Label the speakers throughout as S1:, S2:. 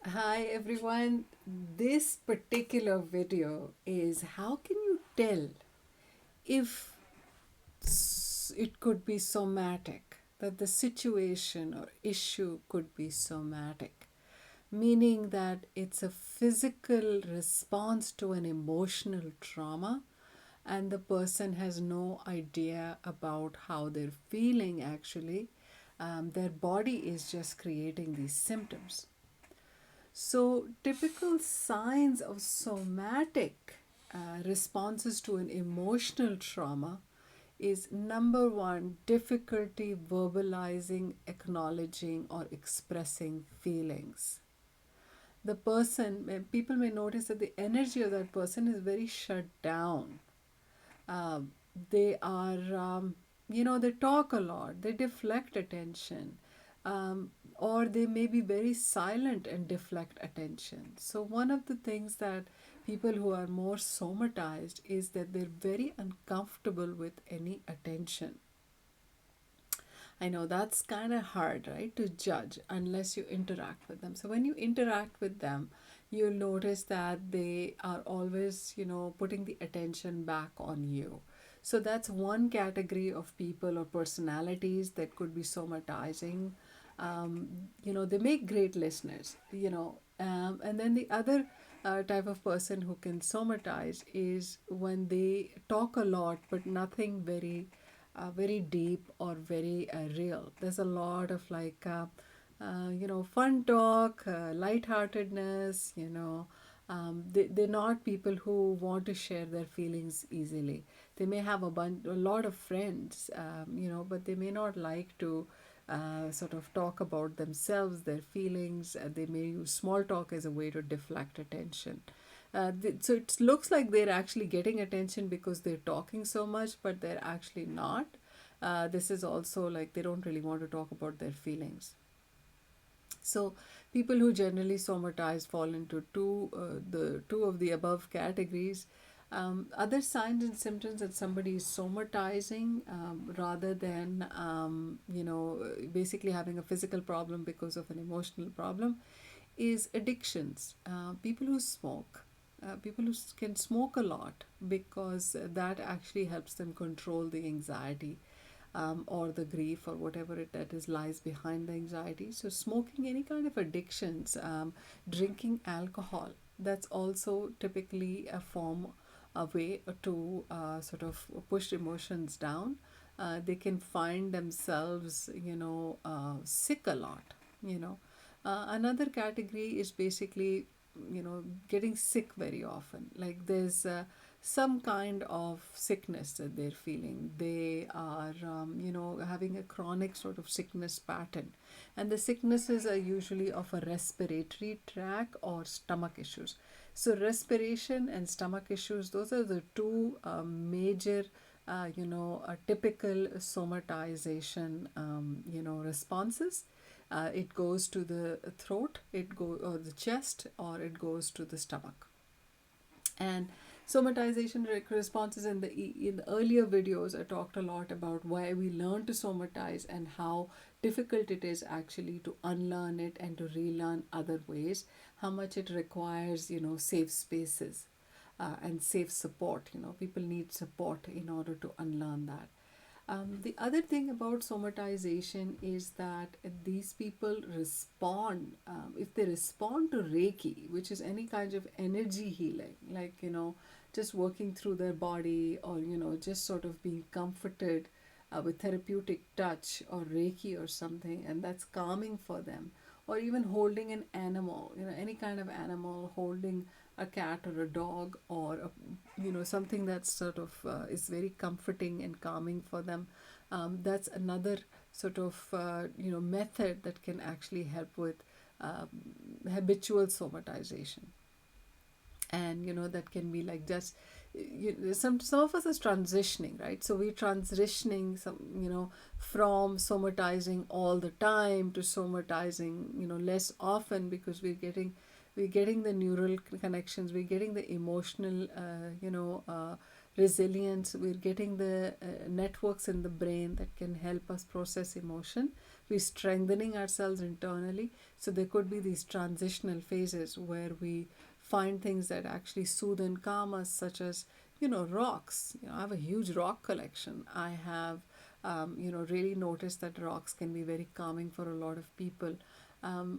S1: Hi everyone. This particular video is how can you tell if it could be somatic, that the situation or issue could be somatic, meaning that it's a physical response to an emotional trauma and the person has no idea about how they're feeling actually. Their body is just creating these symptoms. So, typical signs of somatic responses to an emotional trauma is number one, difficulty verbalizing, acknowledging, or expressing feelings. The person, people may notice that the energy of that person is very shut down. um, they are they talk a lot, they deflect attention, or they may be very silent and deflect attention. So one of the things that people who are more somatized is that they're very uncomfortable with any attention. I know that's kind of hard, right, to judge unless you interact with them. So when you interact with them, you'll notice that they are always, putting the attention back on you. So that's one category of people or personalities that could be somatizing. They make great listeners, and then the other type of person who can somatize is when they talk a lot but nothing very deep or very real. There's a lot of fun talk, lightheartedness, they're not people who want to share their feelings easily. They may have a lot of friends, but they may not like to sort of talk about themselves, their feelings. They may use small talk as a way to deflect attention. So it looks like they're actually getting attention because they're talking so much, but they're actually not. This is also like they don't really want to talk about their feelings. So people who generally somatize fall into the two of the above categories. Other signs and symptoms that somebody is somatizing, rather than basically having a physical problem because of an emotional problem, is addictions. People who smoke, people who can smoke a lot because that actually helps them control the anxiety, or the grief or whatever it that is lies behind the anxiety. So smoking, any kind of addictions, drinking alcohol, that's also typically a way to sort of push emotions down. They can find themselves, sick a lot. You know, another category is basically, getting sick very often. Like there's some kind of sickness that they're feeling. They are, having a chronic sort of sickness pattern. And the sicknesses are usually of a respiratory tract or stomach issues. So, respiration and stomach issues, those are the two major, typical somatization, responses. It goes to the throat, or the chest, or it goes to the stomach. And somatization responses in the earlier videos, I talked a lot about why we learn to somatize and how difficult it is actually to unlearn it and to relearn other ways. How much it requires, safe spaces, and safe support. People need support in order to unlearn that. The other thing about somatization is that these people respond, if they respond to Reiki, which is any kind of energy healing, like, just working through their body, or, just sort of being comforted with therapeutic touch or Reiki or something, and that's calming for them. Or even holding an animal, any kind of animal, holding a cat or a dog, or something that sort of is very comforting and calming for them. That's another sort of method that can actually help with uh, habitual somatization. And that can be like just some of us is transitioning, right? So we're transitioning from somatizing all the time to somatizing less often, because we're getting the neural connections, we're getting the emotional resilience, we're getting the networks in the brain that can help us process emotion. we're strengthening ourselves internally. So there could be these transitional phases where we find things that actually soothe and calm us, such as, rocks. I have a huge rock collection. I have, really noticed that rocks can be very calming for a lot of people.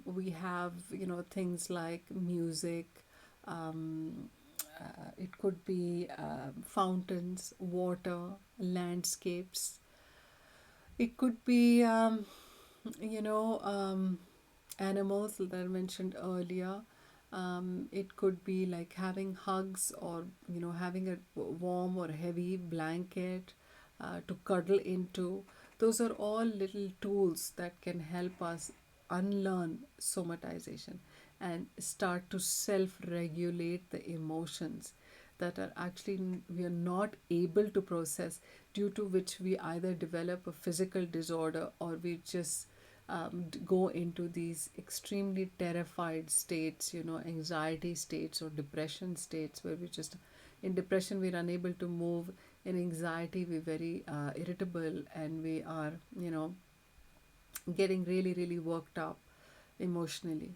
S1: We have, things like music. Um, it could be fountains, water, landscapes. It could be, you know, um, animals that I mentioned earlier. It could be like having hugs, or having a warm or heavy blanket to cuddle into. Those are all little tools that can help us unlearn somatization and start to self-regulate the emotions that are actually we are not able to process, due to which we either develop a physical disorder, or we just go into these extremely terrified states, anxiety states or depression states, where we just, in depression, we're unable to move. In anxiety, we're very irritable, and we are, getting really, really worked up emotionally.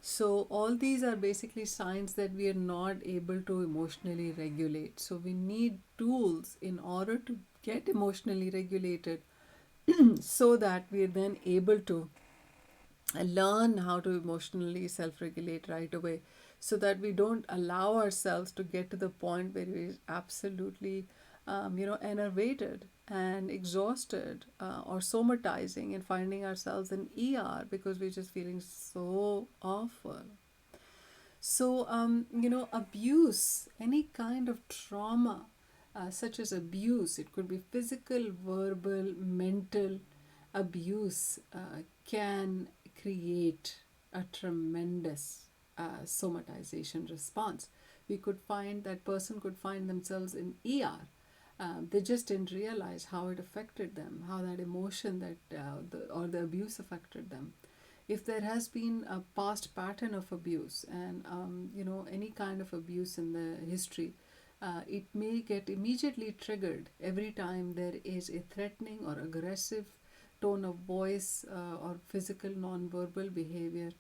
S1: So, all these are basically signs that we are not able to emotionally regulate. So, we need tools in order to get emotionally regulated so that we are then able to learn how to emotionally self regulate right away, so that we don't allow ourselves to get to the point where we're absolutely, enervated and exhausted, or somatizing and finding ourselves in ER because we're just feeling so awful. So, abuse, any kind of trauma, such as abuse, it could be physical, verbal, mental abuse, can create a tremendous somatization response. We could find that person could find themselves in ER. They just didn't realize how it affected them, how that emotion or the abuse affected them. If there has been a past pattern of abuse, and any kind of abuse in the history, it may get immediately triggered every time there is a threatening or aggressive tone of voice, or physical non-verbal behavior,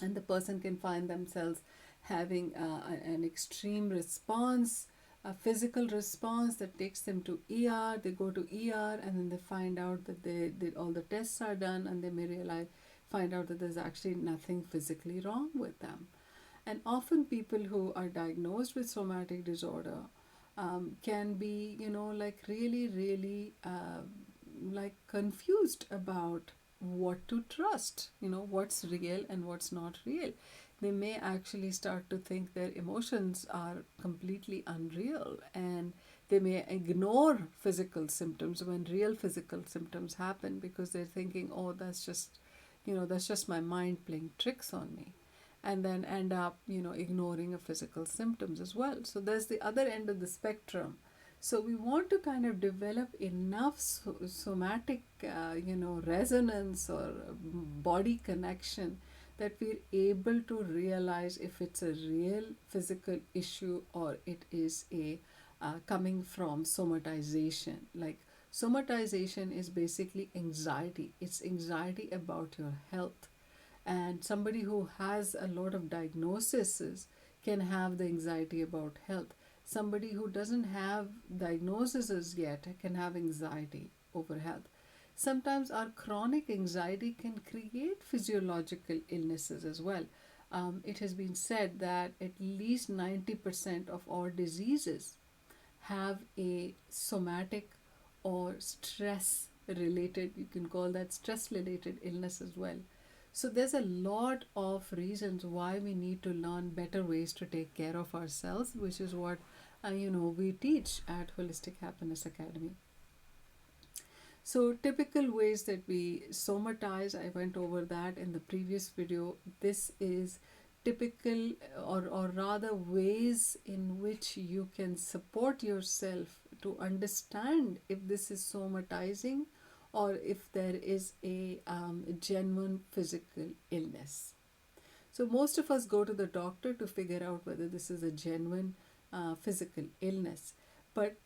S1: and the person can find themselves having an extreme response, a physical response that takes them to ER. They go to ER, and then they find out that all the tests are done, and they may find out that there's actually nothing physically wrong with them. And often people who are diagnosed with somatic disorder can be, like really, really like confused about what to trust, what's real and what's not real. They may actually start to think their emotions are completely unreal, and they may ignore physical symptoms when real physical symptoms happen, because they're thinking, oh, that's just my mind playing tricks on me, and then end up, ignoring a physical symptoms as well. So there's the other end of the spectrum. So we want to kind of develop enough somatic, resonance or body connection, that we're able to realize if it's a real physical issue, or it is a coming from somatization. Like, somatization is basically anxiety. It's anxiety about your health, and somebody who has a lot of diagnoses can have the anxiety about health. Somebody who doesn't have diagnoses yet can have anxiety over health. Sometimes our chronic anxiety can create physiological illnesses as well. It has been said that at least 90% of all diseases have a somatic or stress related, you can call that stress related illness as well. So there's a lot of reasons why we need to learn better ways to take care of ourselves, which is what we teach at Holistic Happiness Academy. So typical ways that we somatize, I went over that in the previous video. This is typical, or rather ways in which you can support yourself to understand if this is somatizing, or if there is a genuine physical illness. So most of us go to the doctor to figure out whether this is a genuine physical illness. But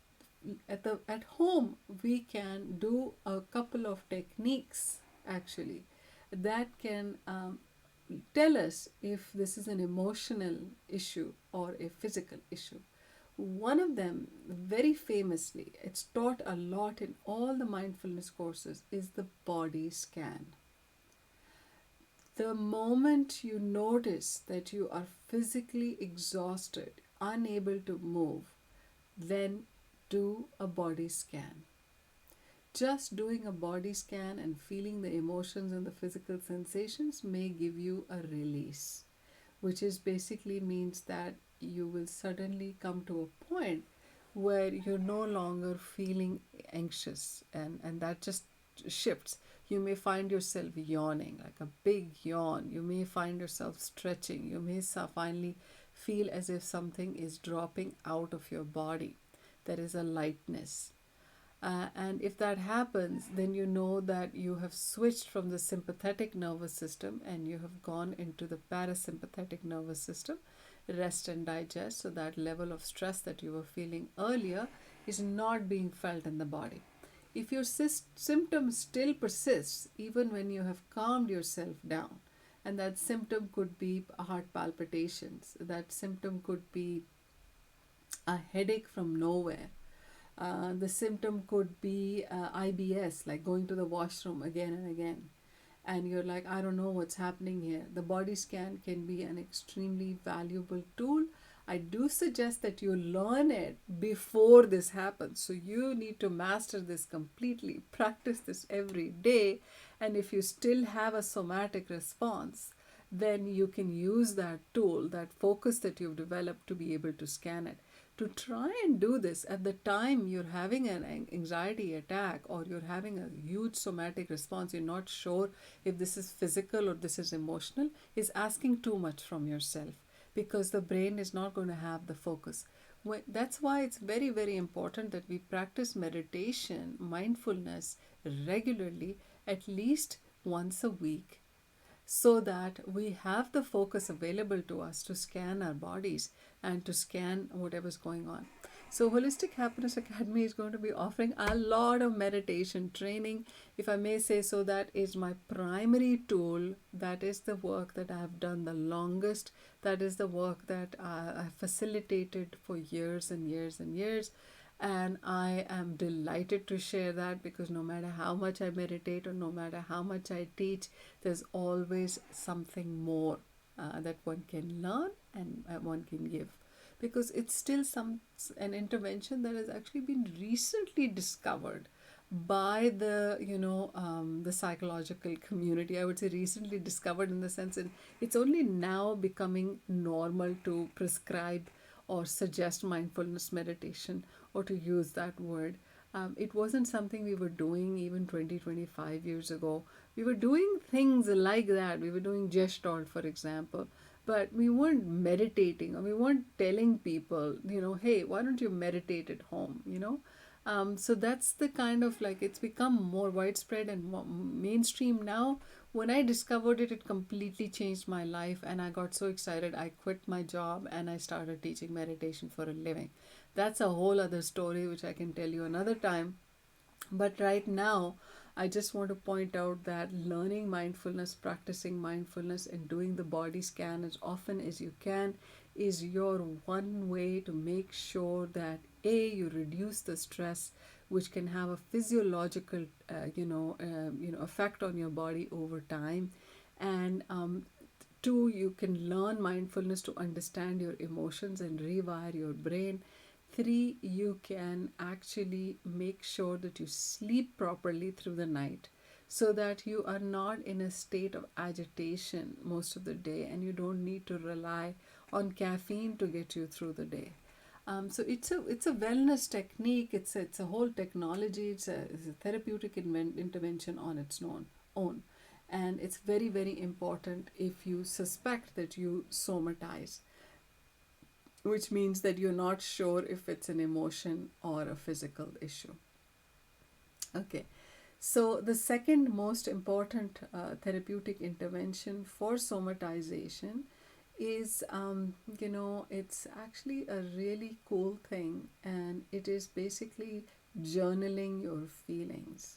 S1: at home, we can do a couple of techniques actually, that can tell us if this is an emotional issue or a physical issue. One of them, very famously, it's taught a lot in all the mindfulness courses, is the body scan. The moment you notice that you are physically exhausted, unable to move, then do a body scan. Just doing a body scan and feeling the emotions and the physical sensations may give you a release, which is basically means that you will suddenly come to a point where you're no longer feeling anxious, and that just shifts. You may find yourself yawning, like a big yawn. You may find yourself stretching. You may finally feel as if something is dropping out of your body. There is a lightness. And if that happens, then you know that you have switched from the sympathetic nervous system and you have gone into the parasympathetic nervous system, rest and digest. So that level of stress that you were feeling earlier is not being felt in the body. If your symptom still persists, even when you have calmed yourself down, and that symptom could be heart palpitations, that symptom could be a headache from nowhere, the symptom could be IBS, like going to the washroom again and again. And you're like, I don't know what's happening here. The body scan can be an extremely valuable tool. I do suggest that you learn it before this happens. So you need to master this completely, practice this every day. And if you still have a somatic response, then you can use that tool, that focus that you've developed, to be able to scan it. To try and do this at the time you're having an anxiety attack or you're having a huge somatic response, you're not sure if this is physical or this is emotional, is asking too much from yourself, because the brain is not going to have the focus. That's why it's very, very important that we practice meditation, mindfulness regularly, at least once a week, so that we have the focus available to us to scan our bodies and to scan whatever's going on. So, Holistic Happiness Academy is going to be offering a lot of meditation training, if I may say so. That is my primary tool. That is the work that I have done the longest. That is the work that I facilitated for years and years and years. And I am delighted to share that, because no matter how much I meditate or no matter how much I teach, there's always something more that one can learn and one can give, because it's still an intervention that has actually been recently discovered by the psychological community. I would say recently discovered, in the sense that it's only now becoming normal to prescribe or suggest mindfulness meditation, or to use that word. It wasn't something we were doing even 20-25 years ago. We were doing things like that. We were doing Gestalt, for example, but we weren't meditating, or we weren't telling people, hey, why don't you meditate at home, so that's the kind of, like, it's become more widespread and more mainstream now. When I discovered it, it completely changed my life, and I got so excited. I quit my job and I started teaching meditation for a living. That's a whole other story, which I can tell you another time. But right now, I just want to point out that learning mindfulness, practicing mindfulness, and doing the body scan as often as you can is your one way to make sure that you reduce the stress, which can have a physiological, effect on your body over time, and two, you can learn mindfulness to understand your emotions and rewire your brain. Three, you can actually make sure that you sleep properly through the night, so that you are not in a state of agitation most of the day, and you don't need to rely on caffeine to get you through the day. So it's a wellness technique. It's a whole technology. It's a therapeutic intervention on its own, and it's very, very important if you suspect that you somatize, which means that you're not sure if it's an emotion or a physical issue. Okay, so the second most important therapeutic intervention for somatization is, it's actually a really cool thing, and it is basically journaling your feelings.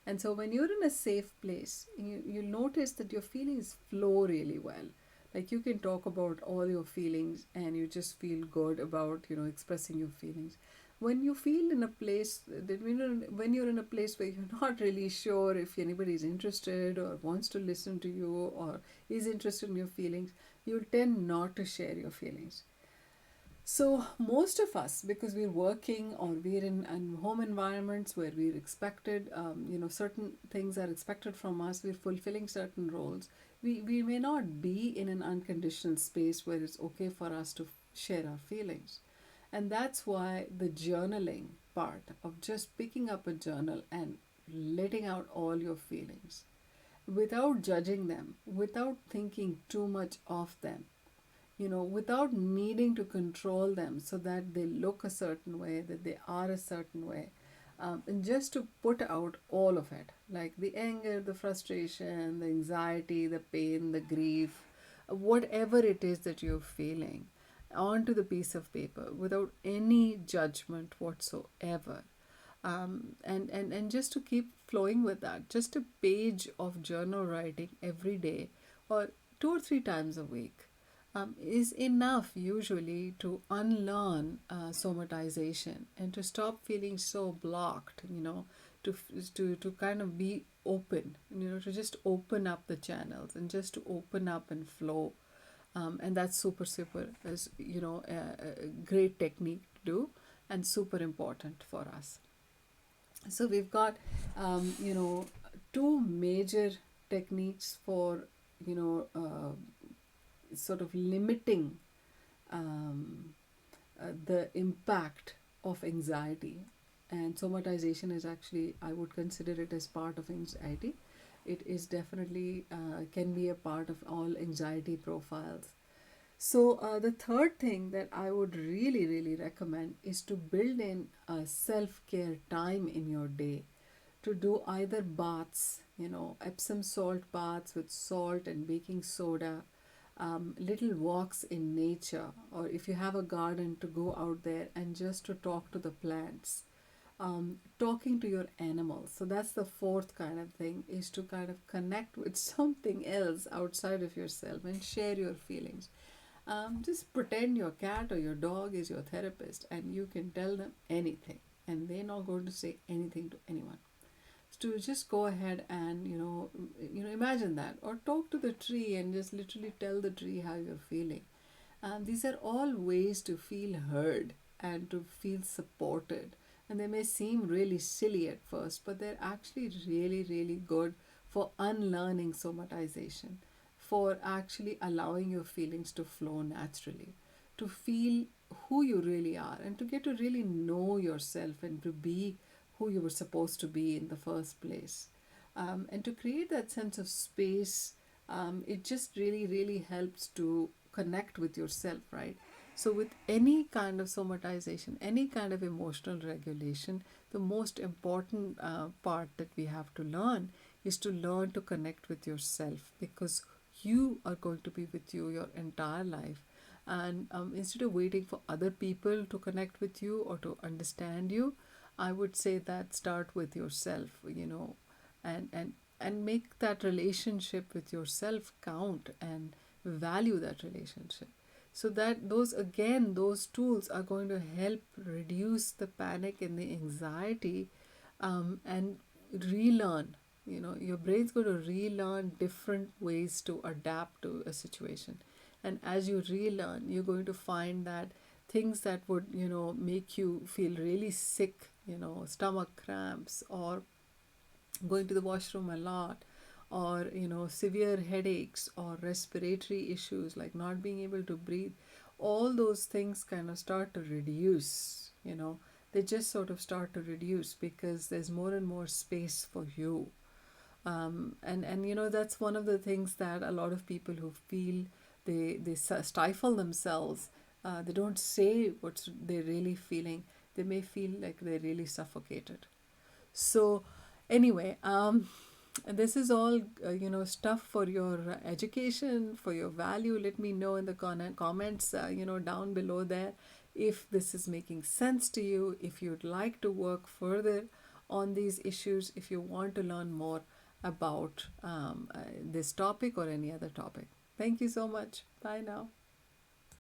S1: And so when you're in a safe place, you notice that your feelings flow really well. Like you can talk about all your feelings and you just feel good about, expressing your feelings. When you feel in a place that when you're in a place where you're not really sure if anybody is interested or wants to listen to you or is interested in your feelings, you'll tend not to share your feelings. So most of us, because we're working or we're in home environments where we're expected, certain things are expected from us, we're fulfilling certain roles. We may not be in an unconditioned space where it's okay for us to share our feelings. And that's why the journaling part of just picking up a journal and letting out all your feelings without judging them, without thinking too much of them, without needing to control them so that they look a certain way, that they are a certain way. And just to put out all of it, like the anger, the frustration, the anxiety, the pain, the grief, whatever it is that you're feeling, onto the piece of paper without any judgment whatsoever. And just to keep flowing with that, just a page of journal writing every day or 2 or 3 times a week is enough usually to unlearn somatization and to stop feeling so blocked, to, to kind of be open, to just open up the channels and just to open up and flow. And that's super, super, is, a great technique to do and super important for us. So we've got, two major techniques for, sort of limiting um, the impact of anxiety. And somatization is actually, I would consider it as part of anxiety. It is definitely can be a part of all anxiety profiles. So, the third thing that I would really, really recommend is to build in a self care time in your day, to do either baths, Epsom salt baths with salt and baking soda, little walks in nature, or if you have a garden, to go out there and just to talk to the plants, talking to your animals. So that's the fourth kind of thing, is to kind of connect with something else outside of yourself and share your feelings. Just pretend your cat or your dog is your therapist and you can tell them anything and they're not going to say anything to anyone. So to just go ahead and imagine that, or talk to the tree and just literally tell the tree how you're feeling. These are all ways to feel heard and to feel supported. And they may seem really silly at first, but they're actually really, really good for unlearning somatization, for actually allowing your feelings to flow naturally, to feel who you really are, and to get to really know yourself and to be who you were supposed to be in the first place. And to create that sense of space, it just really, really helps to connect with yourself, right? So, with any kind of somatization, any kind of emotional regulation, the most important part that we have to learn is to learn to connect with yourself, because you are going to be with you your entire life. And instead of waiting for other people to connect with you or to understand you, I would say that start with yourself, and and make that relationship with yourself count and value that relationship, so that those tools are going to help reduce the panic and the anxiety, and relearn. Your brain's going to relearn different ways to adapt to a situation, and as you relearn, you're going to find that things that would make you feel really sick, stomach cramps or going to the washroom a lot, or severe headaches or respiratory issues like not being able to breathe, all those things kind of start to reduce. They just sort of start to reduce because there's more and more space for you. And that's one of the things that a lot of people who feel they stifle themselves, they don't say what they're really feeling, they may feel like they're really suffocated. So anyway, this is all stuff for your education, for your value. Let me know in the comments, down below there, if this is making sense to you, if you'd like to work further on these issues if you want to learn more about this topic or any other topic. Thank you so much. Bye now.